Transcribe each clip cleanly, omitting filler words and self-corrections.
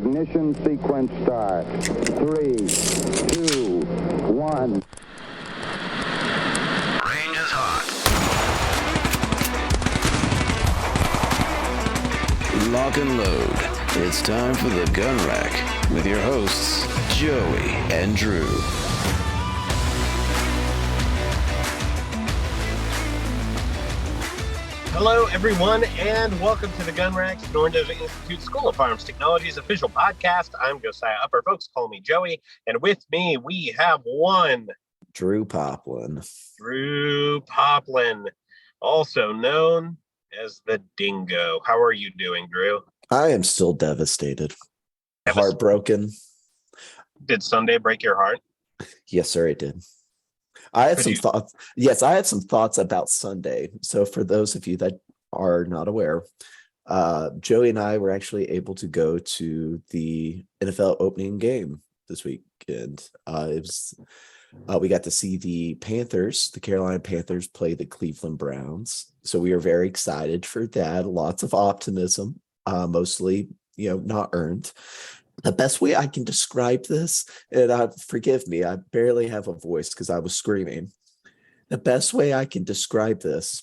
Ignition sequence start. 3, 2, 1. Range is hot. Lock and load. It's time for the Gun Rack with your hosts, Joey and Drew. Hello, everyone, and welcome to the Gun Rack, Northern Desert Institute School of Firearms Technology's official podcast. I'm Josiah Upper. Folks call me Joey, and with me we have one Drew Poplin. Drew Poplin, also known as the Dingo. How are you doing, Drew? I am still devastated. Heartbroken. Did Sunday break your heart? Yes, sir, it did. I had some thoughts. Yes, I had some thoughts about Sunday. So for those of you that are not aware, Joey and I were actually able to go to the NFL opening game this weekend. We got to see the Carolina Panthers play the Cleveland Browns. So we were very excited for that. Lots of optimism, mostly, not earned. The best way I can describe this, and forgive me, I barely have a voice because I was screaming. The best way I can describe this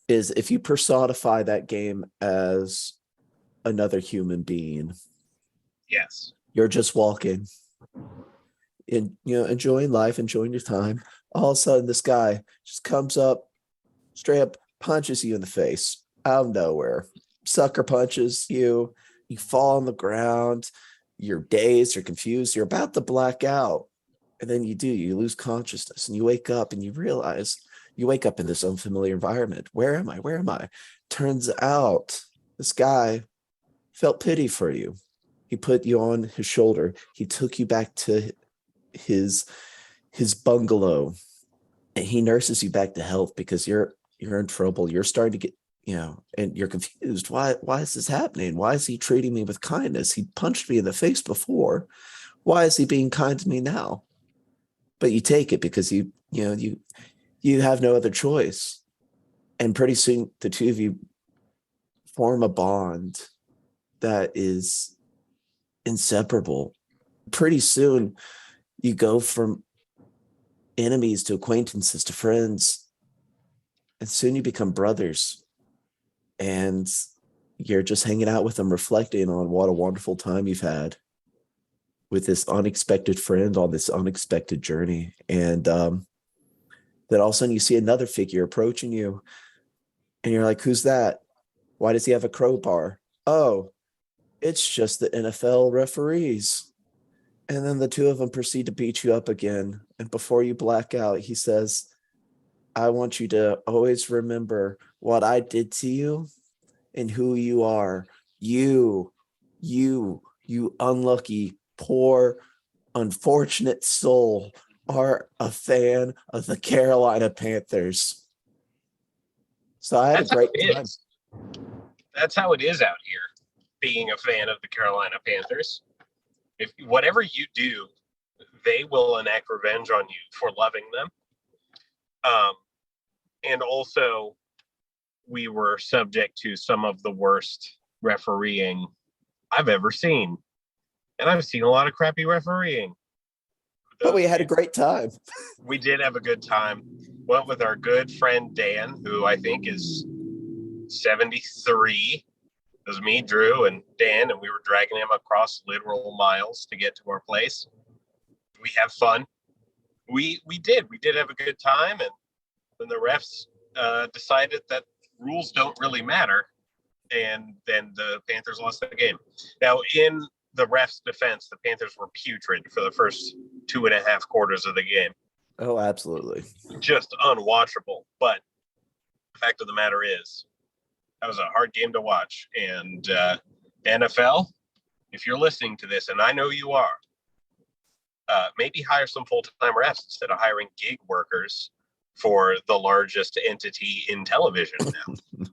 is if you personify that game as another human being. Yes. You're just walking, enjoying life, enjoying your time. All of a sudden, this guy just comes up, straight up punches you in the face out of nowhere, sucker punches you. You fall on the ground, you're dazed, you're confused, you're about to black out. And then you lose consciousness and you wake up and you realize you wake up in this unfamiliar environment. Where am I? Turns out this guy felt pity for you. He put you on his shoulder. He took you back to his bungalow and he nurses you back to health because you're in trouble. You're starting to get and you're confused. Why is this happening? Why is he treating me with kindness? He punched me in the face before. Why is he being kind to me now? But you take it because you have no other choice. And pretty soon the two of you form a bond that is inseparable. Pretty soon you go from enemies to acquaintances to friends. And soon you become brothers. And you're just hanging out with them, reflecting on what a wonderful time you've had with this unexpected friend on this unexpected journey. And then all of a sudden you see another figure approaching you and you're like, who's that? Why does he have a crowbar? Oh, it's just the NFL referees. And then the two of them proceed to beat you up again. And before you black out, he says, I want you to always remember what I did to you and who you are. You unlucky, poor, unfortunate soul are a fan of the Carolina Panthers. So I had a great time. That's how it is out here, being a fan of the Carolina Panthers. If whatever you do, they will enact revenge on you for loving them. And also, we were subject to some of the worst refereeing I've ever seen. And I've seen a lot of crappy refereeing. But we had a great time. We did have a good time. Went with our good friend Dan, who I think is 73. It was me, Drew, and Dan, and we were dragging him across literal miles to get to our place. We have fun. We did have a good time, and then the refs decided that rules don't really matter, and then the Panthers lost the game. Now, in the refs' defense, the Panthers were putrid for the first 2.5 quarters of the game. Oh, absolutely. Just unwatchable. But the fact of the matter is, that was a hard game to watch. And NFL, if you're listening to this, and I know you are, maybe hire some full-time refs instead of hiring gig workers for the largest entity in television now.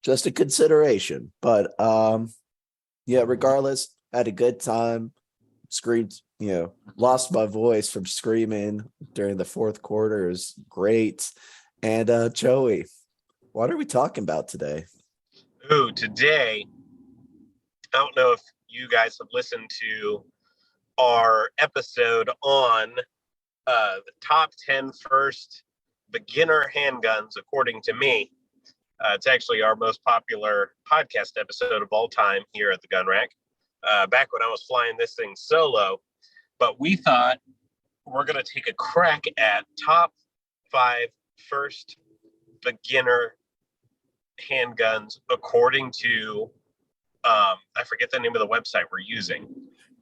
Just a consideration. But regardless, had a good time. Screamed, lost my voice from screaming during the fourth quarter. It was great. And Joey, what are we talking about today? Today, I don't know if you guys have listened to our episode on the top 10 first beginner handguns, according to me. It's actually our most popular podcast episode of all time here at the Gun Rack, back when I was flying this thing solo. But we thought we're going to take a crack at top 5 first beginner handguns according to, I forget the name of the website we're using.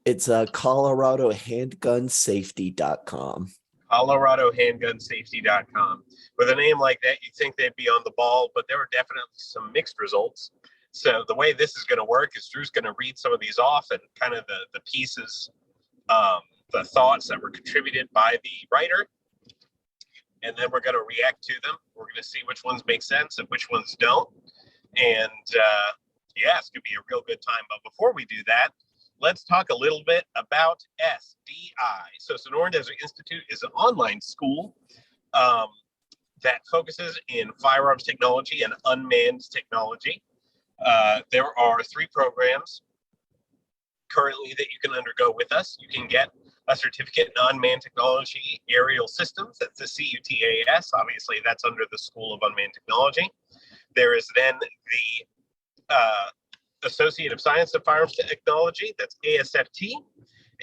It's Colorado HandgunSafety.com. ColoradoHandgunSafety.com. With a name like that, you'd think they'd be on the ball, but there were definitely some mixed results. So the way this is going to work is Drew's going to read some of these off and kind of the pieces, the thoughts that were contributed by the writer. And then we're going to react to them. We're going to see which ones make sense and which ones don't. And yeah, it's going to be a real good time. But before we do that, let's talk a little bit about SDI. So Sonoran Desert Institute is an online school that focuses in firearms technology and unmanned technology. There are 3 programs currently that you can undergo with us. You can get a certificate in unmanned technology aerial systems. That's the CUTAS. Obviously, that's under the School of Unmanned Technology. There is then the Associate of Science of Firearms Technology. That's ASFT.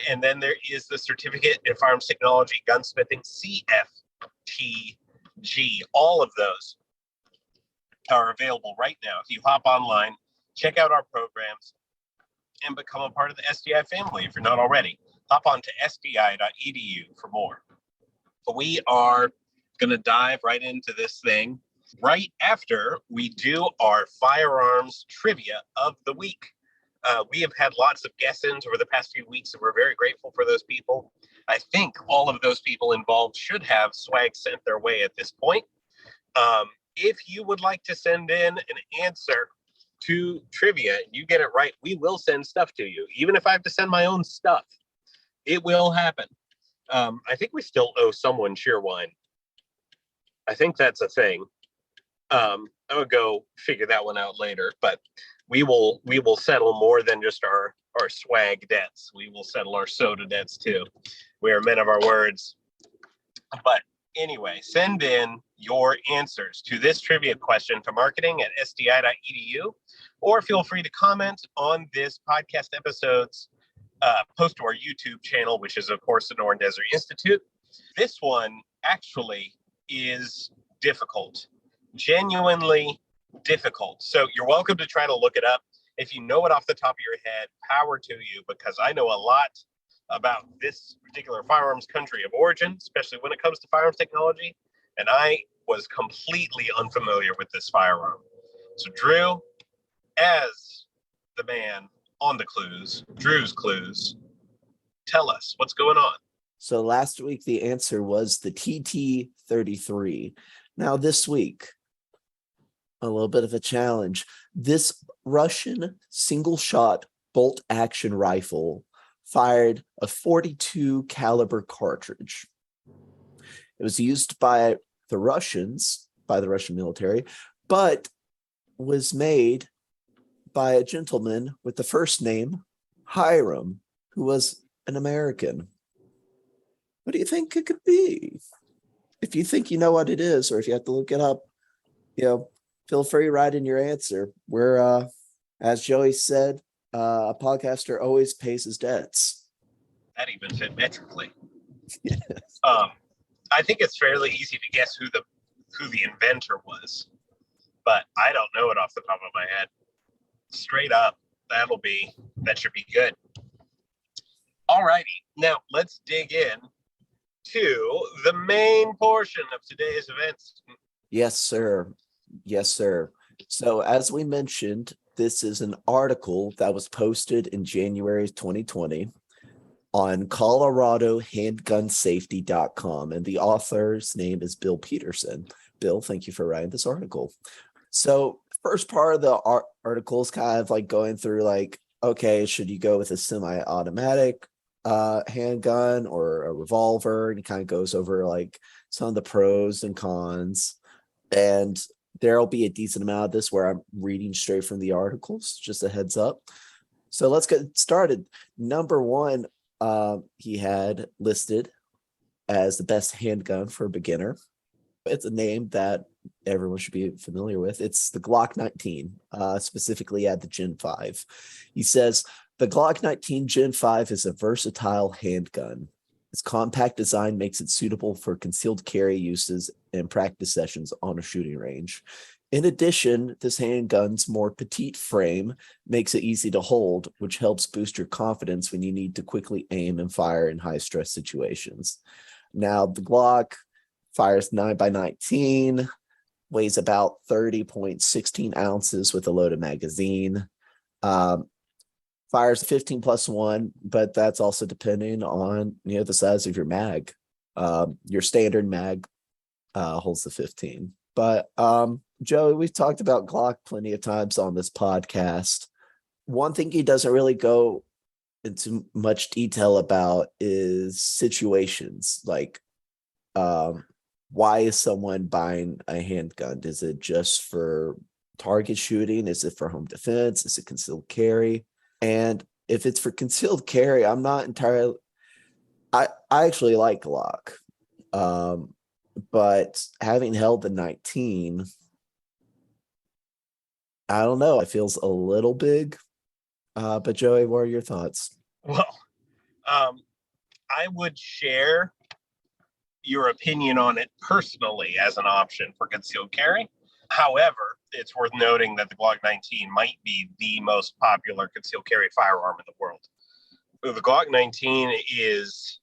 And then there is the Certificate in Firearms Technology Gunsmithing, CFTG. All of those are available right now. If you hop online, check out our programs, and become a part of the SDI family if you're not already. Hop on to sdi.edu for more. But we are going to dive right into this thing right after we do our firearms trivia of the week. We have had lots of guess-ins over the past few weeks, and we're very grateful for those people. I think all of those people involved should have swag sent their way at this point. If you would like to send in an answer to trivia and you get it right, we will send stuff to you. Even if I have to send my own stuff, it will happen. I think we still owe someone Shearwine. I think that's a thing. I would go figure that one out later, but we will settle more than just our swag debts. We will settle our soda debts too. We are men of our words. But anyway, send in your answers to this trivia question to marketing@sdi.edu, or feel free to comment on this podcast episode's post to our YouTube channel, which is, of course, the Sonoran Desert Institute. This one actually is difficult, genuinely difficult. So you're welcome to try to look it up. If you know it off the top of your head, power to you, because I know a lot about this particular firearms country of origin, especially when it comes to firearms technology, and I was completely unfamiliar with this firearm. So Drew, as the man on the clues, Drew's clues, tell us what's going on. So last week, the answer was the TT-33. Now this week, a little bit of a challenge. This Russian single-shot bolt-action rifle fired a .42 caliber cartridge. It was used by the Russian military, but was made by a gentleman with the first name Hiram, who was an American. What do you think it could be? If you think you know what it is, or if you have to look it up, feel free to write in your answer. We're, as Joey said, a podcaster always pays his debts. That even fit metrically. Yes. I think it's fairly easy to guess who the inventor was, but I don't know it off the top of my head. Straight up, that should be good. All righty, now let's dig in to the main portion of today's events. Yes, sir. Yes, sir. So as we mentioned, this is an article that was posted in January 2020 on ColoradoHandgunSafety.com, and the author's name is Bill Peterson. Bill, thank you for writing this article. So first part of the article is kind of like going through like, okay, should you go with a semi-automatic handgun or a revolver? And it kind of goes over like some of the pros and cons. And there'll be a decent amount of this where I'm reading straight from the articles, just a heads up. So let's get started. Number one, he had listed as the best handgun for a beginner. It's a name that everyone should be familiar with. It's the Glock 19, specifically at the Gen 5. He says, the Glock 19 Gen 5 is a versatile handgun. Its compact design makes it suitable for concealed carry uses and practice sessions on a shooting range. In addition, this handgun's more petite frame makes it easy to hold, which helps boost your confidence when you need to quickly aim and fire in high-stress situations. Now, the Glock fires 9x19, weighs about 30.16 ounces with a loaded magazine. Fires 15+1, but that's also depending on the size of your mag. Your standard mag holds the 15. But Joey, we've talked about Glock plenty of times on this podcast. One thing he doesn't really go into much detail about is situations like why is someone buying a handgun? Is it just for target shooting? Is it for home defense? Is it concealed carry? And if it's for concealed carry, I'm not entirely. I actually like Glock, but having held the 19, I don't know. It feels a little big. But Joey, what are your thoughts? Well, I would share your opinion on it personally as an option for concealed carry. However, it's worth noting that the Glock 19 might be the most popular concealed carry firearm in the world. The Glock 19 is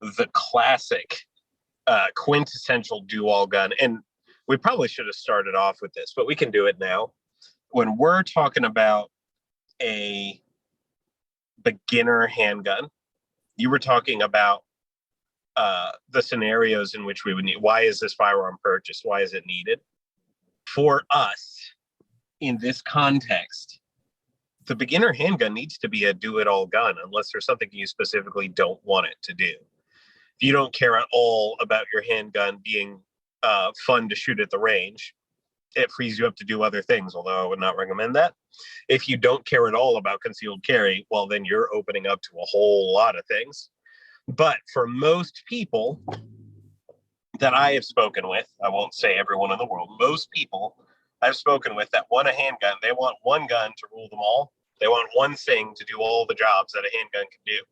the classic, quintessential do-all gun. And we probably should have started off with this, but we can do it now. When we're talking about a beginner handgun, you were talking about the scenarios in which we would need. Why is this firearm purchased? Why is it needed? For us, in this context, the beginner handgun needs to be a do-it-all gun unless there's something you specifically don't want it to do. If you don't care at all about your handgun being fun to shoot at the range, it frees you up to do other things, although I would not recommend that. If you don't care at all about concealed carry, well, then you're opening up to a whole lot of things. But for most people that I have spoken with, I won't say everyone in the world, most people I've spoken with that want a handgun, they want one gun to rule them all. They want one thing to do all the jobs that a handgun can do.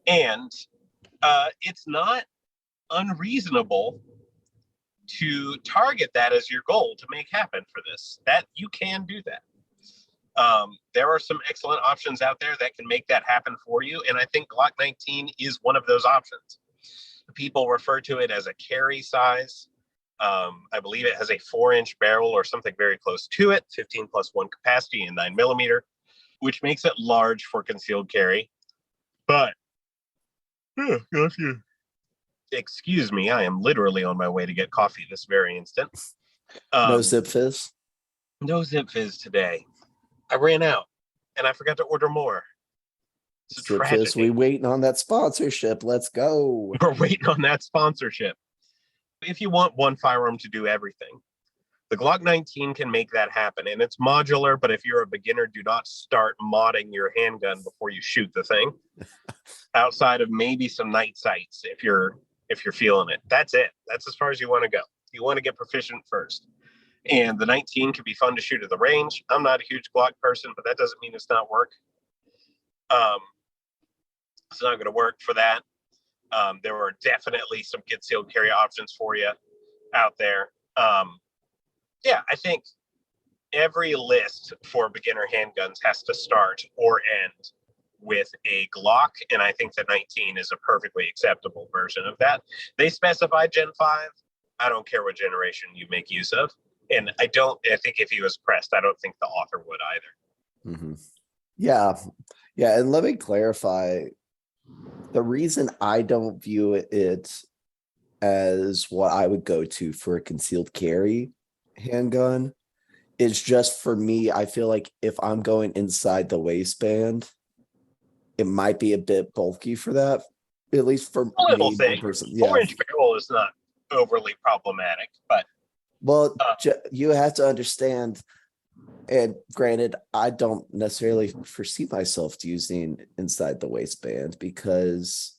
And it's not unreasonable to target that as your goal to make happen for this. That you can do that. There are some excellent options out there that can make that happen for you. And I think Glock 19 is one of those options. People refer to it as a carry size. I believe it has a 4-inch barrel or something very close to it, 15+1 capacity and 9mm, which makes it large for concealed carry. But, excuse me, I am literally on my way to get coffee this very instant. No Zip Fizz? No Zip Fizz today. I ran out and I forgot to order more. It's a tragedy. We waiting on that sponsorship. Let's go. We're waiting on that sponsorship. If you want one firearm to do everything, the Glock 19 can make that happen. And it's modular, but if you're a beginner, do not start modding your handgun before you shoot the thing. Outside of maybe some night sights, if you're feeling it. That's it. That's as far as you want to go. You want to get proficient first. And the 19 can be fun to shoot at the range. I'm not a huge Glock person, but that doesn't mean it's not work. It's not going to work for that. There are definitely some concealed carry options for you out there. Yeah, I think every list for beginner handguns has to start or end with a Glock, and I think the 19 is a perfectly acceptable version of that. They specify Gen 5. I don't care what generation you make use of. And I think if he was pressed, I don't think the author would either. Mm-hmm. Yeah. And let me clarify. The reason I don't view it as what I would go to for a concealed carry handgun is just for me. I feel like if I'm going inside the waistband, it might be a bit bulky for that, at least for a little me, thing. person. Yeah. 4-inch barrel is not overly problematic, but well, you have to understand And granted, I don't necessarily foresee myself using inside the waistband because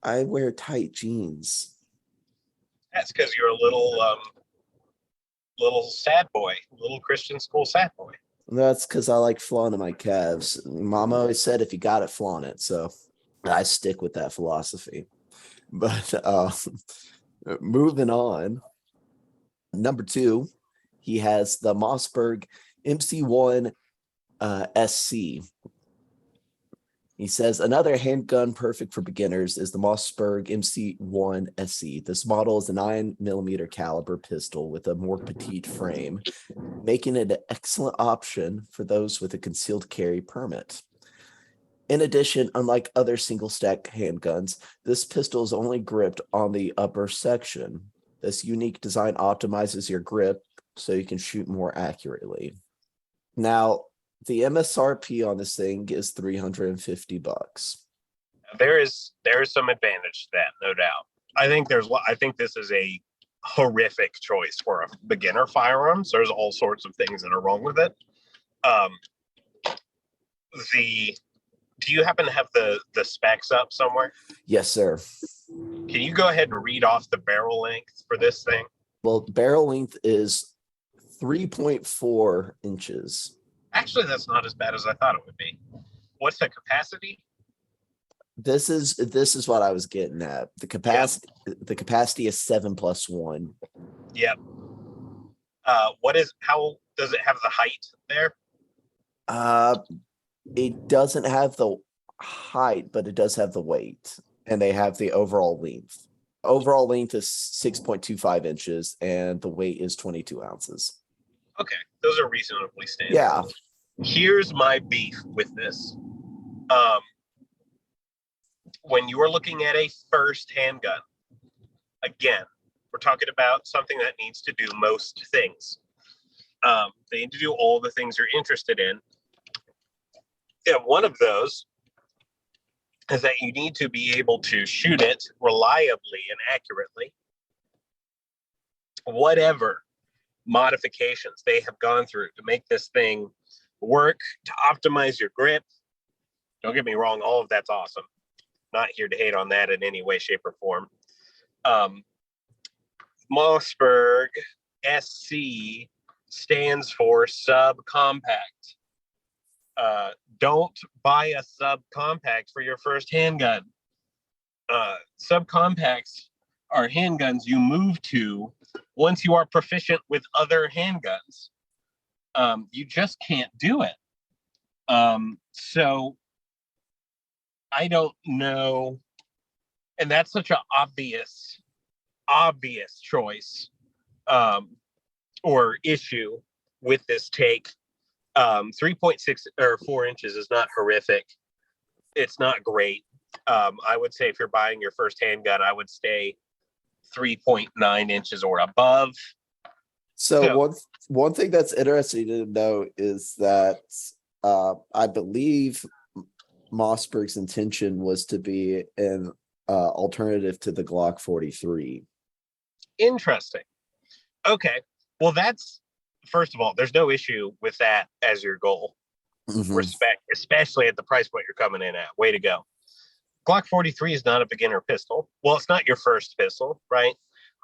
I wear tight jeans. That's because you're a little sad boy, little Christian school sad boy. That's because I like flaunting my calves. Mom always said, if you got it, flaunt it. So I stick with that philosophy. But moving on, number 2, he has the Mossberg MC1 SC. He says another handgun perfect for beginners is the Mossberg MC1 SE. This model is a 9mm caliber pistol with a more petite frame, making it an excellent option for those with a concealed carry permit. In addition, unlike other single stack handguns, this pistol is only gripped on the upper section. This unique design optimizes your grip so you can shoot more accurately. Now, the MSRP on this thing is $350. There is some advantage to that, no doubt. I think this is a horrific choice for a beginner firearms. There's all sorts of things that are wrong with it. Do you happen to have the specs up somewhere? Yes, sir. Can you go ahead and read off the barrel length for this thing? Well, barrel length is 3.4 inches. Actually, that's not as bad as I thought it would be. What's the capacity? This is what I was getting at. The capacity is 7+1. Yep. How does it have the height there? It doesn't have the height, but it does have the weight, and they have the overall length. Overall length is 6.25 inches, and the weight is 22 ounces. Okay, those are reasonably standard. Yeah. Here's my beef with this. When you are looking at a first handgun, again, we're talking about something that needs to do most things. They need to do all the things you're interested in. Yeah, one of those is that you need to be able to shoot it reliably and accurately. Whatever modifications they have gone through to make this thing work, to optimize your grip. Don't get me wrong, all of that's awesome. Not here to hate on that in any way, shape, or form. Mossberg SC stands for subcompact. Don't buy a subcompact for your first handgun. Subcompacts are handguns you move to once you are proficient with other handguns. You just can't do it. So I don't know. And that's such an obvious choice or issue with this take. 3.6 or 4 inches is not horrific. It's not great. I would say if you're buying your first handgun, I would stay 3.9 inches or above. So one thing that's interesting to know is that I believe Mossberg's intention was to be an alternative to the Glock 43. Interesting. Okay. Well, that's, first of all, there's no issue with that as your goal. Mm-hmm. Respect, especially at the price point you're coming in at. Way to go. Glock 43 is not a beginner pistol. Well, it's not your first pistol, right?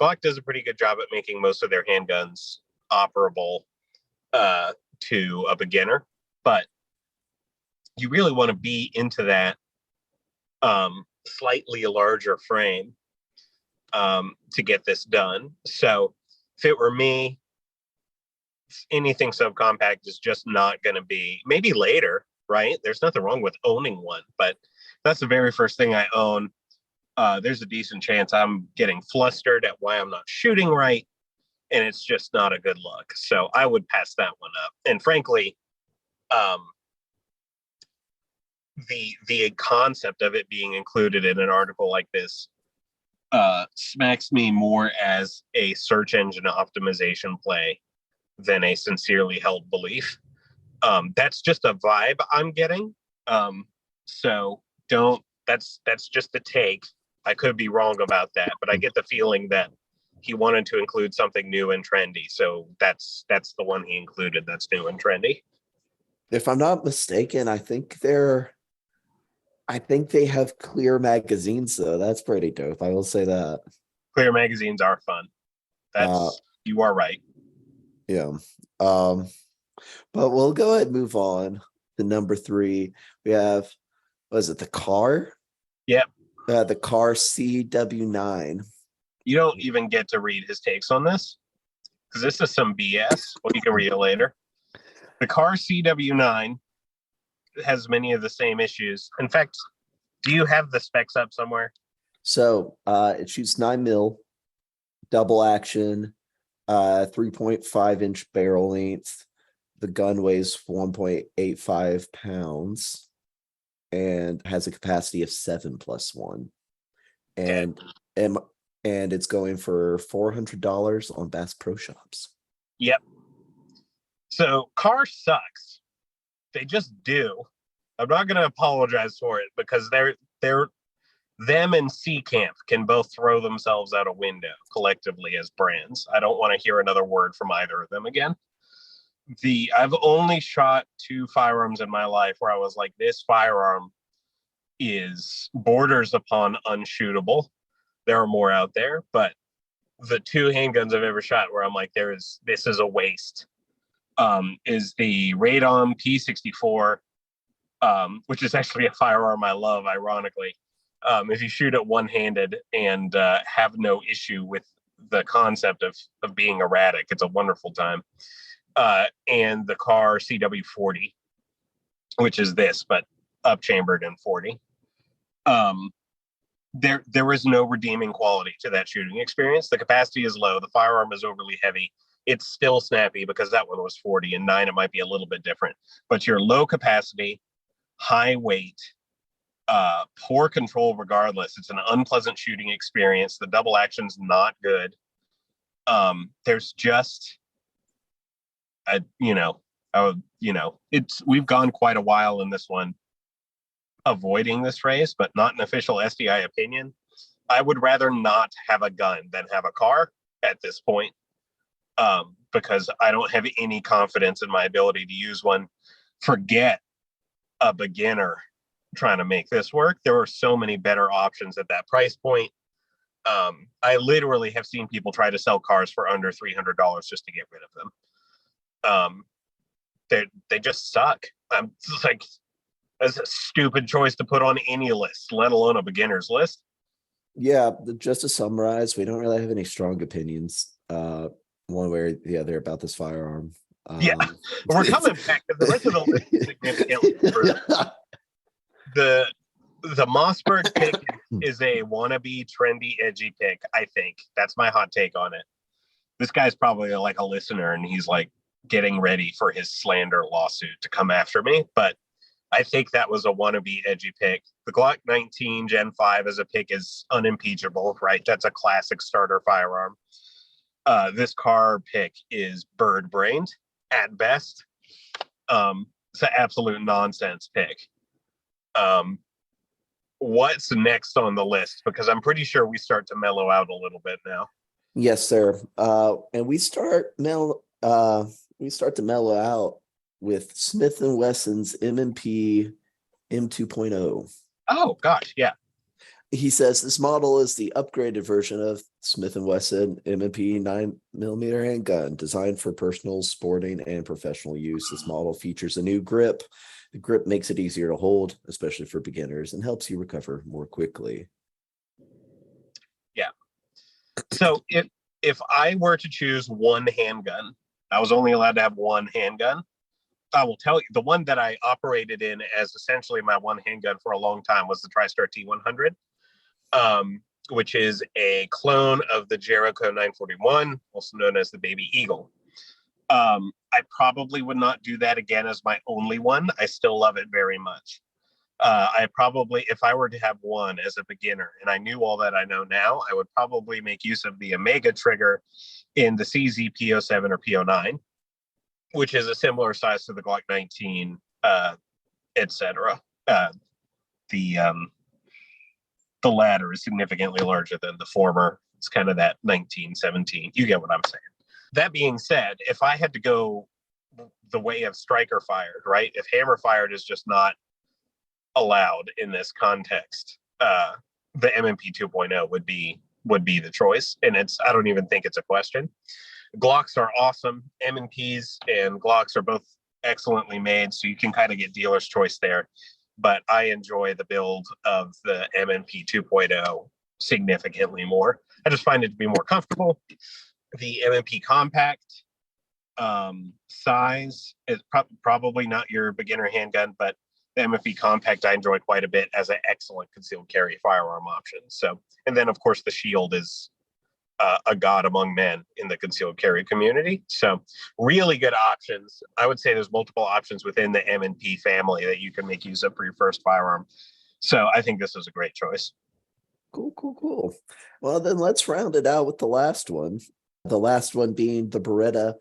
Glock does a pretty good job at making most of their handguns operable to a beginner, but you really want to be into that slightly larger frame to get this done. So if it were me, anything subcompact is just not going to be, maybe later, right? There's nothing wrong with owning one, but that's the very first thing I own. There's a decent chance I'm getting flustered at why I'm not shooting right, and it's just not a good look. So I would pass that one up. And frankly, the concept of it being included in an article like this smacks me more as a search engine optimization play than a sincerely held belief. That's just a vibe I'm getting. So that's just the take. I could be wrong about that, but I get the feeling that he wanted to include something new and trendy. So that's the one he included that's new and trendy. If I'm not mistaken, I think they have clear magazines though. That's pretty dope. I will say that. Clear magazines are fun. You are right. Yeah. But we'll go ahead and move on to number 3. We have, was it the car? Yep. The car CW9. You don't even get to read his takes on this because this is some BS. Well, you can read it later. The car CW9 has many of the same issues. In fact, do you have the specs up somewhere? So it shoots 9mm, double action, 3.5-inch barrel length. The gun weighs 1.85 pounds and has a capacity of 7+1. And it's going for $400 on Bass Pro Shops. Yep. So car sucks. They just do. I'm not going to apologize for it because them and C Camp can both throw themselves out a window collectively as brands. I don't want to hear another word from either of them again. I've only shot 2 firearms in my life where I was like, this firearm is borders upon unshootable. There are more out there, but the 2 handguns I've ever shot where I'm like, this is a waste, is the Radom P64, which is actually a firearm I love, ironically. If you shoot it one-handed and have no issue with the concept of being erratic, it's a wonderful time. And the car CW40, which is this, but up-chambered in 40. There is no redeeming quality to that shooting experience. The capacity is low. The firearm is overly heavy. It's still snappy because that one was 40, and 9, it might be a little bit different. But you're low capacity, high weight, poor control regardless. It's an unpleasant shooting experience. The double action's not good. There's just, we've gone quite a while in this one avoiding this phrase, but not an official SDI opinion. I would rather not have a gun than have a car at this point, because I don't have any confidence in my ability to use one. Forget a beginner trying to make this work. There are so many better options at that price point. I literally have seen people try to sell cars for under $300 just to get rid of them. They just suck. I'm like, that's a stupid choice to put on any list, let alone a beginner's list. Yeah, just to summarize, we don't really have any strong opinions, one way or the other, about this firearm. Yeah, we're coming back to the rest of the list is significantly improved. The Mossberg pick is a wannabe, trendy, edgy pick, I think. That's my hot take on it. This guy's probably like a listener, and he's like getting ready for his slander lawsuit to come after me, but I think that was a wannabe edgy pick. The Glock 19 Gen 5 as a pick is unimpeachable, right? That's a classic starter firearm. This car pick is bird-brained at best. It's an absolute nonsense pick. What's next on the list? Because I'm pretty sure we start to mellow out a little bit now. Yes, sir. And we start to mellow out with Smith & Wesson's M&P M2.0. Oh, gosh, yeah. He says this model is the upgraded version of Smith & Wesson M&P 9mm handgun designed for personal, sporting, and professional use. This model features a new grip. The grip makes it easier to hold, especially for beginners, and helps you recover more quickly. Yeah. So if I were to choose one handgun, I was only allowed to have one handgun. I will tell you, the one that I operated in as essentially my one handgun for a long time was the TriStar T100, which is a clone of the Jericho 941, also known as the Baby Eagle. I probably would not do that again as my only one. I still love it very much. I probably, if I were to have one as a beginner and I knew all that I know now, I would probably make use of the Omega trigger in the CZ P07 or P09, which is a similar size to the Glock 19, etc. The latter is significantly larger than the former, It's kind of that 1917. You get what I'm saying. That being said, if I had to go the way of striker fired, right? If hammer fired is just not allowed in this context, the M&P 2.0 would be the choice. And I don't even think it's a question. Glocks are awesome. M&Ps and Glocks are both excellently made, so you can kind of get dealer's choice there. But I enjoy the build of the M&P 2.0 significantly more. I just find it to be more comfortable. The M&P compact size is probably not your beginner handgun, but the M&P compact I enjoy quite a bit as an excellent concealed carry firearm option. So, and then of course the Shield is a god among men in the concealed carry community. So really good options. I would say there's multiple options within the M&P family that you can make use of for your first firearm. So I think this is a great choice. Cool. Well, then let's round it out with the last one. The last one being the Beretta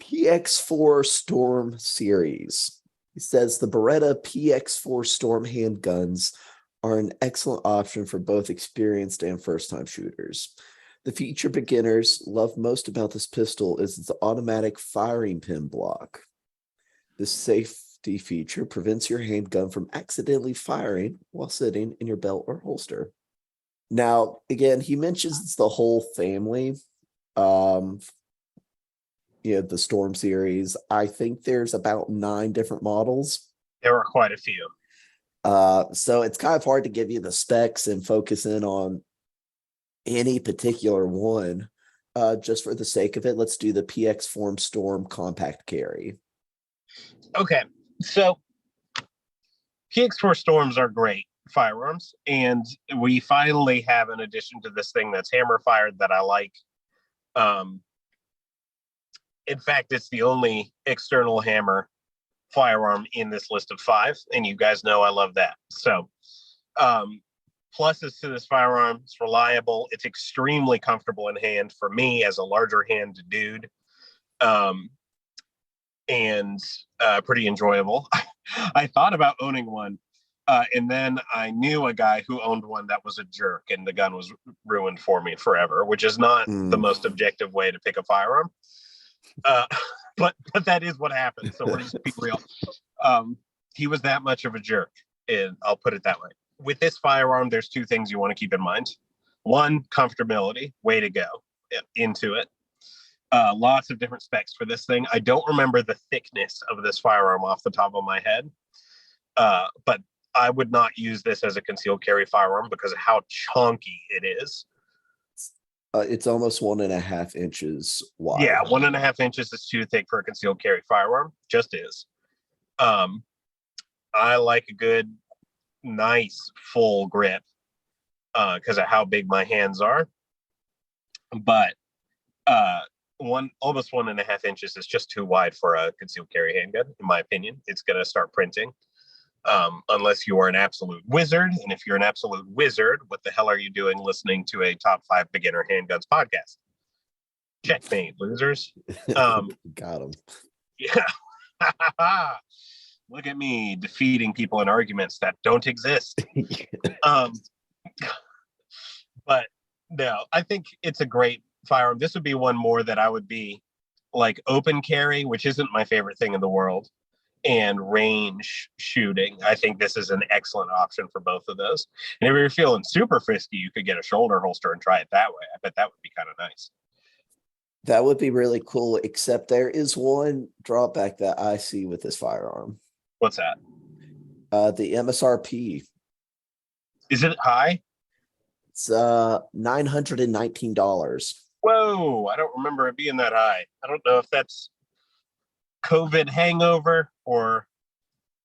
PX4 Storm series. He says the Beretta PX4 Storm handguns are an excellent option for both experienced and first-time shooters. The feature beginners love most about this pistol is its automatic firing pin block. This safety feature prevents your handgun from accidentally firing while sitting in your belt or holster. Now, again, he mentions it's the whole family. The Storm series. I think there's about 9 different models. There are quite a few. So it's kind of hard to give you the specs and focus in on any particular one. Just for the sake of it, let's do the PX4 Storm compact carry. Okay, so PX4 Storms are great firearms, and we finally have an addition to this thing that's hammer fired that I like. In fact, it's the only external hammer firearm in this list of 5, and you guys know I love that. So pluses to this firearm: it's reliable, it's extremely comfortable in hand for me as a larger hand dude, and pretty enjoyable. I thought about owning one, and then I knew a guy who owned one that was a jerk, and the gun was ruined for me forever, which is not the most objective way to pick a firearm. But that is what happened. So we're just being real. He was that much of a jerk, and I'll put it that way. With this firearm, there's 2 things you want to keep in mind. One, comfortability, way to go into it. Lots of different specs for this thing. I don't remember the thickness of this firearm off the top of my head, but I would not use this as a concealed carry firearm because of how chunky it is. It's almost 1.5 inches wide. Yeah, 1.5 inches is too thick for a concealed carry firearm. Just is. I like a good, nice, full grip because of how big my hands are. But almost 1.5 inches is just too wide for a concealed carry handgun, in my opinion. It's going to start printing. Unless you are an absolute wizard. And if you're an absolute wizard, what the hell are you doing listening to a top 5 beginner handguns podcast? Checkmate, losers. Got him. Yeah. Look at me defeating people in arguments that don't exist. But no, I think it's a great firearm. This would be one more that I would be like open carry, which isn't my favorite thing in the world, and range shooting. I think this is an excellent option for both of those. And if you're feeling super frisky, you could get a shoulder holster and try it that way. I bet that would be kind of nice. That would be really cool, except there is one drawback that I see with this firearm. What's that? The MSRP. Is it high? It's $919. Whoa, I don't remember it being that high. I don't know if that's COVID hangover or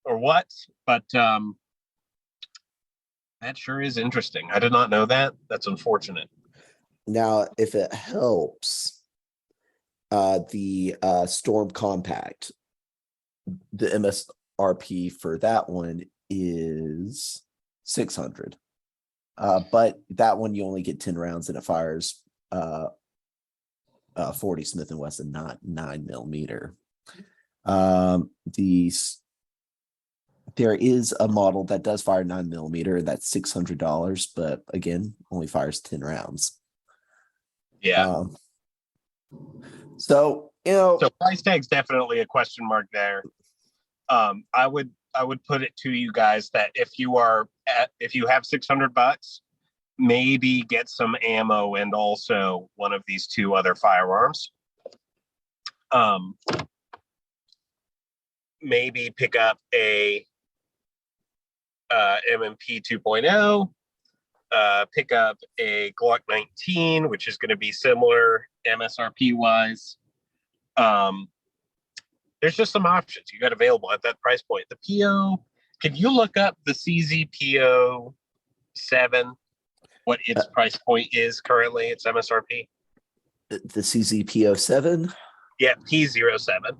what, but that sure is interesting. I did not know that. That's unfortunate. Now, if it helps, the Storm Compact, the MSRP for that one is $600. But that one you only get 10 rounds and it fires 40 Smith & Wesson, not 9mm. There is a model that does fire 9mm, that's $600, but again, only fires 10 rounds. Yeah. So, So price tag's definitely a question mark there. I would put it to you guys that if you have $600, maybe get some ammo and also one of these two other firearms. Maybe pick up a M&P 2.0. Pick up a Glock 19, which is going to be similar MSRP wise. There's just some options you got available at that price point. The PO, can you look up the CZPO 7, what its price point is currently? Its MSRP? the CZPO7. Yeah, P07.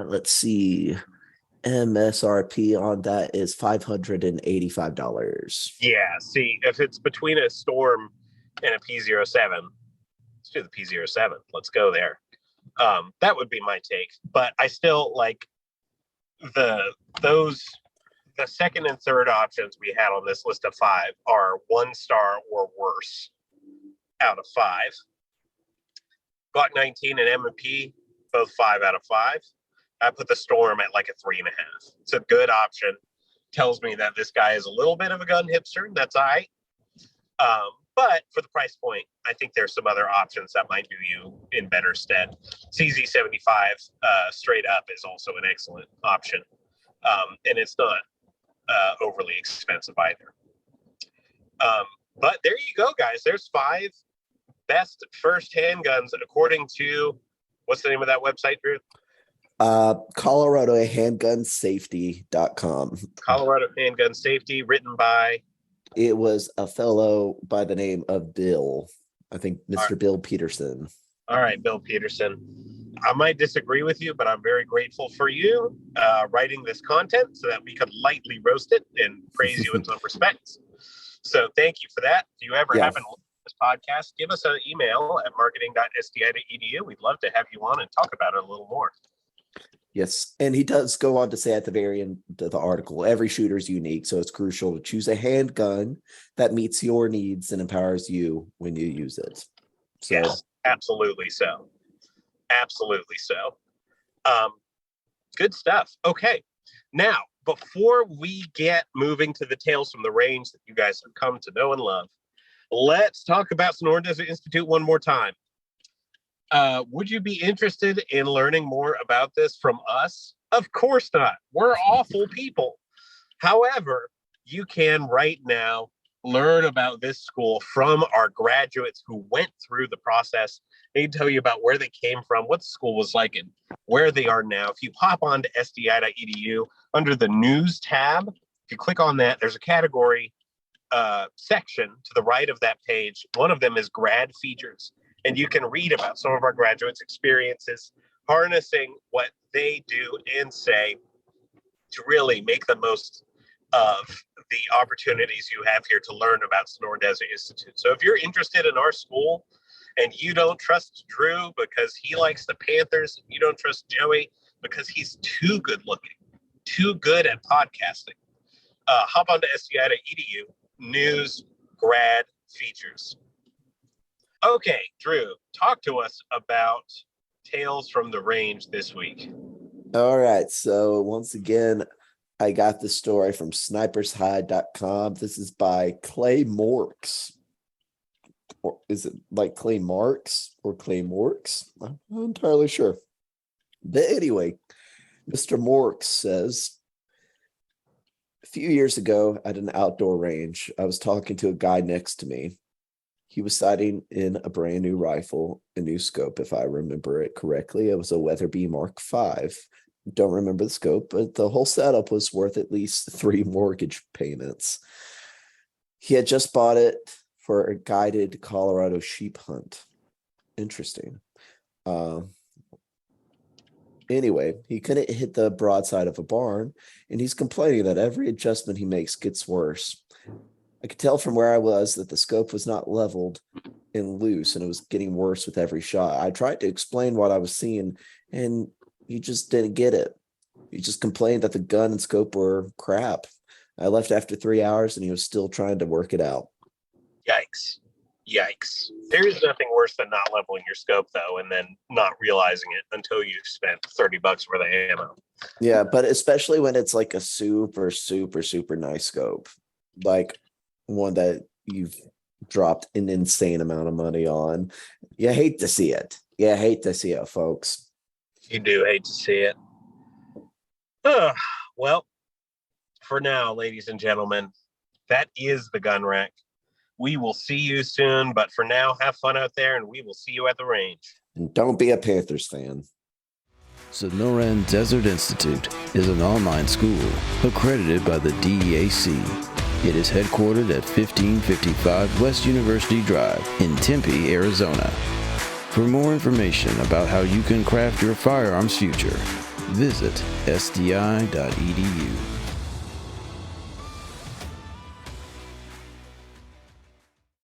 Let's see. MSRP on that is $585. Yeah, see, if it's between a Storm and a P07, let's do the P07. Let's go there. That would be my take. But I still like the second and third options we had on this list of 5 are 1 star or worse out of 5. Glock 19 and M&P, both 5 out of 5. I put the Storm at like a 3.5. It's a good option. Tells me that this guy is a little bit of a gun hipster. That's all right. But for the price point, I think there's some other options that might do you in better stead. CZ75 straight up is also an excellent option. And it's not overly expensive either. But there you go, guys. There's 5 best first handguns according to, what's the name of that website, Drew? Colorado Handgunsafety.com. Colorado Handgun Safety, written by? It was a fellow by the name of Bill. I think Mr. Right. Bill Peterson. All right, Bill Peterson. I might disagree with you, but I'm very grateful for you writing this content so that we could lightly roast it and praise you in some respects. So thank you for that. If you ever happen to listen to this podcast, give us an email at marketing.sti.edu. We'd love to have you on and talk about it a little more. Yes. And he does go on to say at the very end of the article, every shooter is unique. So it's crucial to choose a handgun that meets your needs and empowers you when you use it. So, yes, absolutely so. Absolutely so. Good stuff. Okay. Now, before we get moving to the tales from the range that you guys have come to know and love, let's talk about Sonoran Desert Institute one more time. Would you be interested in learning more about this from us? Of course not. We're awful people. However, you can right now learn about this school from our graduates who went through the process. They can tell you about where they came from, what the school was like, and where they are now. If you hop on to sdi.edu under the news tab, if you click on that, there's a category section to the right of that page. One of them is grad features. And you can read about some of our graduates' experiences, harnessing what they do and say to really make the most of the opportunities you have here to learn about Sonoran Desert Institute. So if you're interested in our school and you don't trust Drew because he likes the Panthers, you don't trust Joey because he's too good looking, too good at podcasting, hop onto sdi.edu, news, grad, features. Okay, Drew, talk to us about Tales from the Range this week. all right. So once again, I got the story from snipershide.com. This is by Clay Morks. Or is it like Clay Marks or Clay Morks? I'm not entirely sure. But anyway, Mr. Morks says, a few years ago at an outdoor range, I was talking to a guy next to me. He was sighting in a brand new rifle, a new scope, if I remember it correctly. It was a Weatherby Mark V. Don't remember the scope, but the whole setup was worth at least 3 mortgage payments. He had just bought it for a guided Colorado sheep hunt. Interesting. Anyway, he couldn't hit the broadside of a barn, and he's complaining that every adjustment he makes gets worse. I could tell from where I was that the scope was not leveled and loose, and it was getting worse with every shot. I tried to explain what I was seeing, and he just didn't get it. He just complained that the gun and scope were crap. I left after 3 hours, and he was still trying to work it out. Yikes. Yikes. There is nothing worse than not leveling your scope, though, and then not realizing it until you've spent $30 worth of ammo. Yeah, but especially when it's like a super, super, super nice scope, like one that you've dropped an insane amount of money on. You hate to see it. You hate to see it, folks. You do hate to see it. Well, for now, ladies and gentlemen, that is the gun rack. We will see you soon, but for now, have fun out there, and we will see you at the range. And don't be a Panthers fan. Sonoran Desert Institute is an online school accredited by the DEAC. It is headquartered at 1555 West University Drive in Tempe, Arizona. For more information about how you can craft your firearms future, visit sdi.edu.